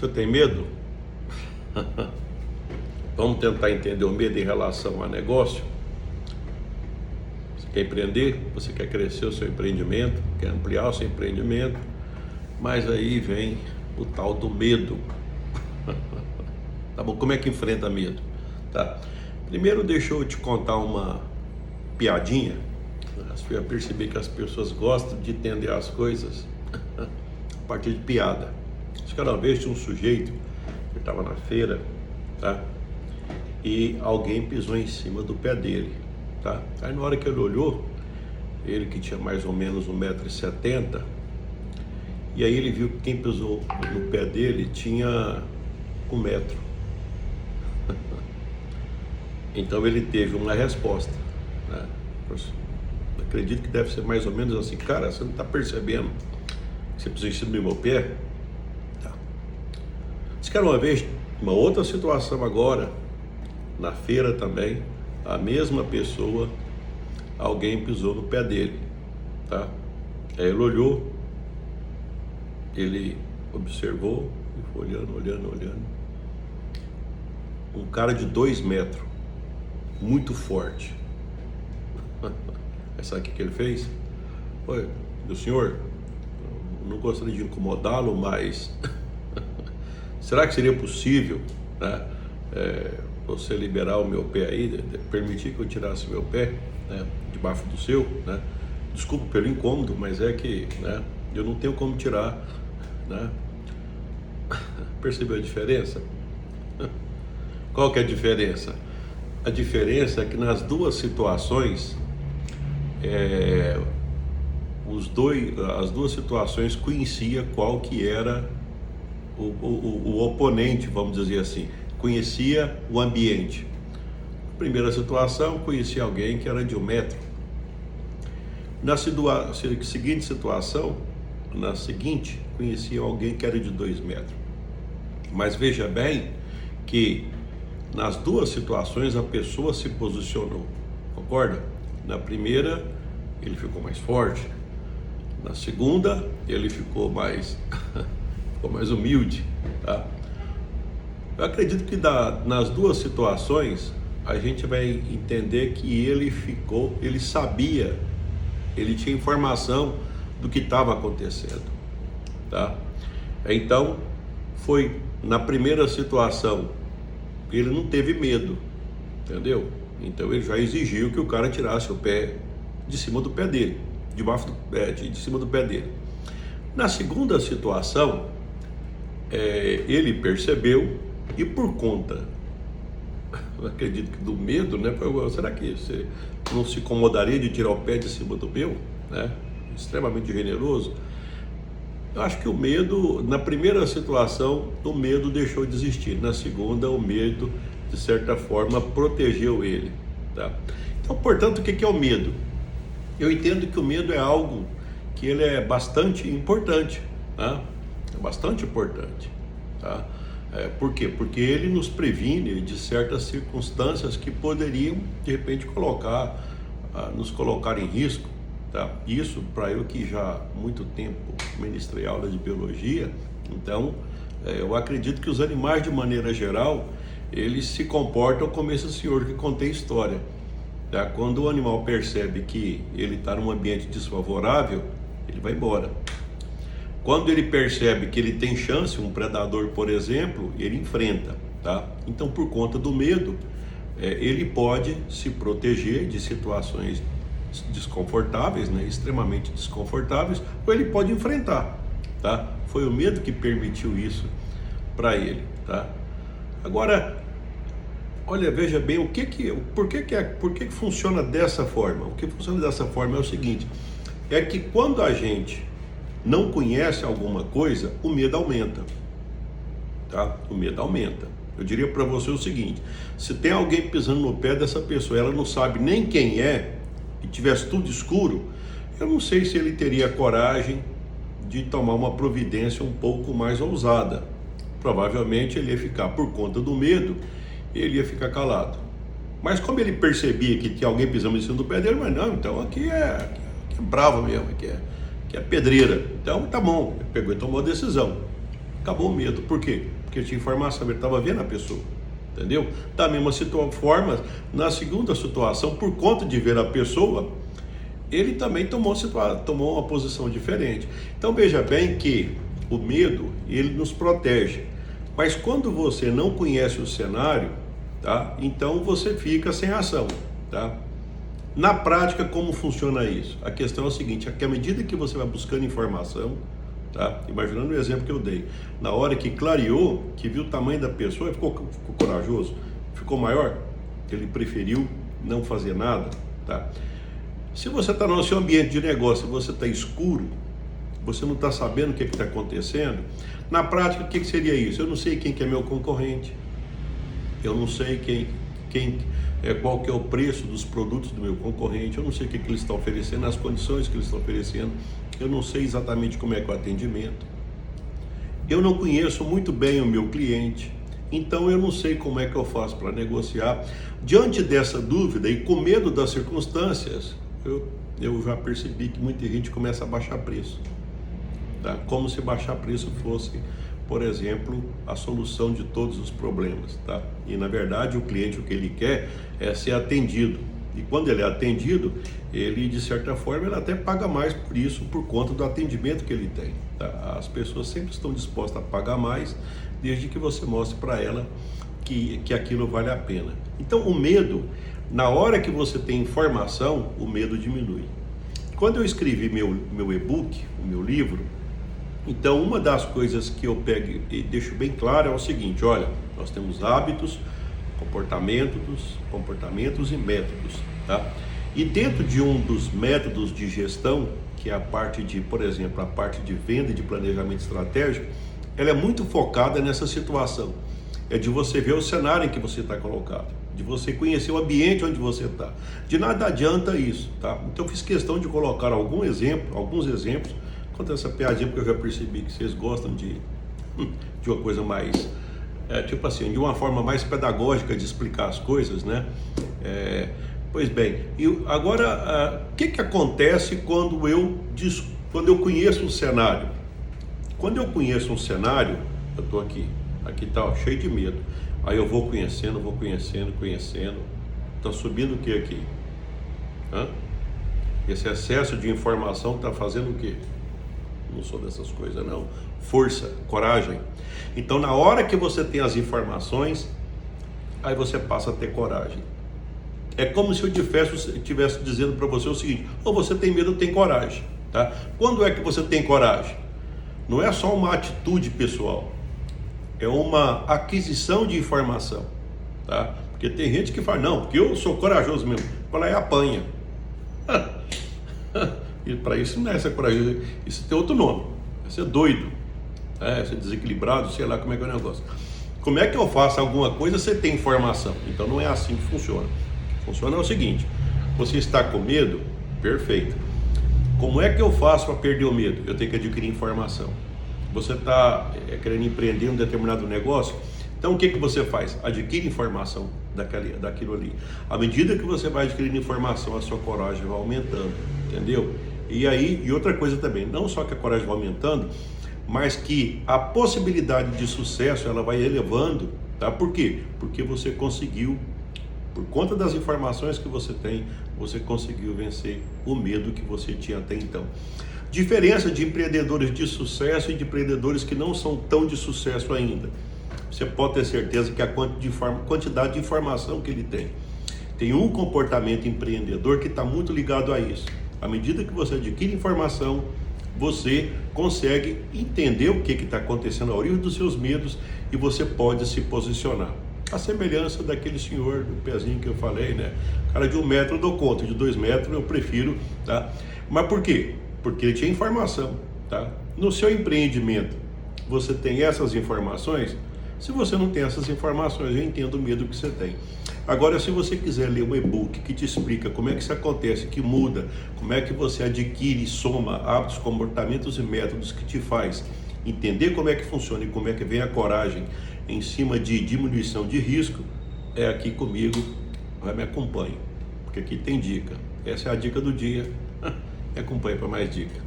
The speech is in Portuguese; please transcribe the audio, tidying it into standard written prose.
Você tem medo? Vamos tentar entender o medo em relação a negócio. Você quer empreender? Você quer crescer o seu empreendimento? Quer ampliar o seu empreendimento? Mas aí vem o tal do medo. Tá bom? Como é que enfrenta medo? Tá? Primeiro, deixa eu te contar uma piadinha. Você vai perceber que as pessoas gostam de entender as coisas a partir de piada. Acho que uma vez tinha um sujeito que estava na feira, tá? E alguém pisou em cima do pé dele, tá? Aí na hora que ele olhou, ele que tinha mais ou menos 1,70 m, e aí ele viu que quem pisou no pé dele tinha 1 metro. Então ele teve uma resposta, né? Acredito que deve ser mais ou menos assim: cara, você não está percebendo que você pisou em cima do meu pé? Tá. Diz que era uma vez, uma outra situação agora, na feira também, a mesma pessoa, alguém pisou no pé dele, tá? Aí ele olhou, ele observou, e foi olhando. Um cara de 2 metros, muito forte. Aí sabe o que ele fez? Oi, meu senhor, eu não gostaria de incomodá-lo, mas será que seria possível, né, você liberar o meu pé aí, permitir que eu tirasse o meu pé, né, debaixo do seu, né? Desculpa pelo incômodo, mas é que, né, eu não tenho como tirar, né? Percebeu a diferença? Qual que é a diferença? A diferença é que nas duas situações, as duas situações conhecia qual que era o oponente, vamos dizer assim, conhecia o ambiente. Na primeira situação, conhecia alguém que era de 1 metro. Na seguinte situação, conhecia alguém que era de 2 metros. Mas veja bem que nas duas situações a pessoa se posicionou, concorda? Na primeira, ele ficou mais forte. Na segunda, ele ficou mais humilde, tá? Eu acredito que nas duas situações a gente vai entender que ele sabia, ele tinha informação do que estava acontecendo, tá? Então, foi na primeira situação, ele não teve medo, entendeu? Então ele já exigiu que o cara tirasse o pé de cima do pé dele, de cima do pé dele. Na segunda situação, ele percebeu e por conta, eu acredito que do medo, né? Será que você não se incomodaria de tirar o pé de cima do meu, né? Extremamente generoso. Eu acho que o medo, na primeira situação, o medo deixou de existir. Na segunda, o medo, de certa forma, protegeu ele, tá? Então, portanto, o que é o medo? Eu entendo que o medo é algo que ele é bastante importante, tá? É bastante importante, tá? Por quê? Porque ele nos previne de certas circunstâncias que poderiam, de repente, nos colocar em risco. Tá? Isso, para eu que já há muito tempo ministrei aula de biologia, então eu acredito que os animais, de maneira geral, eles se comportam como esse senhor que contei a história. Tá? Quando o animal percebe que ele está num ambiente desfavorável, ele vai embora. Quando ele percebe que ele tem chance, um predador, por exemplo, ele enfrenta. Tá? Então, por conta do medo, ele pode se proteger de situações desconfortáveis, né, extremamente desconfortáveis, ou ele pode enfrentar, tá? Foi o medo que permitiu isso para ele, tá? Agora, olha, veja bem, por que funciona dessa forma? O que funciona dessa forma é o seguinte: é que quando a gente não conhece alguma coisa, o medo aumenta, tá? O medo aumenta. Eu diria para você o seguinte: se tem alguém pisando no pé dessa pessoa, ela não sabe nem quem é, e tivesse tudo escuro, eu não sei se ele teria coragem de tomar uma providência um pouco mais ousada. Provavelmente ele ia ficar, por conta do medo, ele ia ficar calado. Mas como ele percebia que tinha alguém pisando em cima do pé dele, mas não, então aqui é bravo mesmo, aqui é pedreira. Então tá bom, ele pegou e tomou a decisão. Acabou o medo. Por quê? Porque tinha informação, ele estava vendo a pessoa. Entendeu? Da mesma forma, na segunda situação, por conta de ver a pessoa, ele também tomou uma posição diferente. Então veja bem que o medo, ele nos protege. Mas quando você não conhece o cenário, tá? Então você fica sem ação, tá? Na prática, como funciona isso? A questão é o seguinte, é que à medida que você vai buscando informação, tá? Imaginando o exemplo que eu dei, na hora que clareou, que viu o tamanho da pessoa, ele ficou corajoso, ficou maior, ele preferiu não fazer nada, tá? Se você está no seu ambiente de negócio, você está escuro, você não está sabendo o que está acontecendo, na prática, o que seria isso? Eu não sei quem que é meu concorrente, eu não sei qual que é o preço dos produtos do meu concorrente, eu não sei o que ele está oferecendo, as condições que ele está oferecendo, eu não sei exatamente como é que é o atendimento, eu não conheço muito bem o meu cliente, então eu não sei como é que eu faço para negociar. Diante dessa dúvida e com medo das circunstâncias, eu já percebi que muita gente começa a baixar preço, tá? Como se baixar preço fosse, por exemplo, a solução de todos os problemas, tá? E na verdade o cliente, o que ele quer é ser atendido, e quando ele é atendido, ele de certa forma ele até paga mais por isso, por conta do atendimento que ele tem, tá? As pessoas sempre estão dispostas a pagar mais, desde que você mostre para ela que aquilo vale a pena. Então o medo, na hora que você tem informação, o medo diminui. Quando eu escrevi meu e-book, o meu livro, então uma das coisas que eu pego e deixo bem claro é o seguinte, olha, nós temos hábitos, comportamentos e métodos, tá? E dentro de um dos métodos de gestão, que é a parte de, por exemplo, a parte de venda e de planejamento estratégico, ela é muito focada nessa situação. É de você ver o cenário em que você está colocado, de você conhecer o ambiente onde você está. De nada adianta isso, tá? Então eu fiz questão de colocar alguns exemplos, contra essa piadinha, porque eu já percebi que vocês gostam de uma coisa mais, tipo assim, de uma forma mais pedagógica de explicar as coisas, né? Pois bem, e agora, o que acontece quando eu conheço um cenário? Quando eu conheço um cenário, eu estou aqui tá, ó, cheio de medo. Aí eu vou conhecendo, está subindo o que aqui? Esse excesso de informação está fazendo o quê? Não sou dessas coisas não. Força, coragem. Então na hora que você tem as informações, aí você passa a ter coragem. É como se eu estivesse dizendo para você o seguinte, ou você tem medo ou tem coragem, tá? Quando é que você tem coragem? Não é só uma atitude pessoal, é uma aquisição de informação, tá? Porque tem gente que fala, não, porque eu sou corajoso mesmo, fala e apanha. E para isso não é ser corajoso, isso tem outro nome, é ser doido, ser desequilibrado, sei lá como é que é o negócio. Como é que eu faço alguma coisa se tem informação? Então não é assim que funciona. Funciona é o seguinte, você está com medo? Perfeito. Como é que eu faço para perder o medo? Eu tenho que adquirir informação. Você está querendo empreender um determinado negócio? Então o que você faz? Adquire informação daquilo ali. À medida que você vai adquirindo informação, a sua coragem vai aumentando, entendeu? E outra coisa também, não só que a coragem vai aumentando, mas que a possibilidade de sucesso ela vai elevando, tá? Por quê? Porque você conseguiu, por conta das informações que você tem, você conseguiu vencer o medo que você tinha até então. Diferença de empreendedores de sucesso e de empreendedores que não são tão de sucesso ainda. Você pode ter certeza que a quantidade de informação que ele tem um comportamento empreendedor que está muito ligado a isso. À medida que você adquire informação, você consegue entender o que está acontecendo, a origem dos seus medos, e você pode se posicionar. A semelhança daquele senhor do pezinho que eu falei, né? Cara, de 1 metro eu dou conta, de 2 metros eu prefiro, tá? Mas por quê? Porque ele tinha informação, tá? No seu empreendimento, você tem essas informações? Se você não tem essas informações, eu entendo o medo que você tem. Agora, se você quiser ler um e-book que te explica como é que isso acontece, que muda, como é que você adquire e soma hábitos, comportamentos e métodos que te faz entender como é que funciona e como é que vem a coragem em cima de diminuição de risco, é aqui comigo, me acompanhe, porque aqui tem dica. Essa é a dica do dia, me acompanhe para mais dica.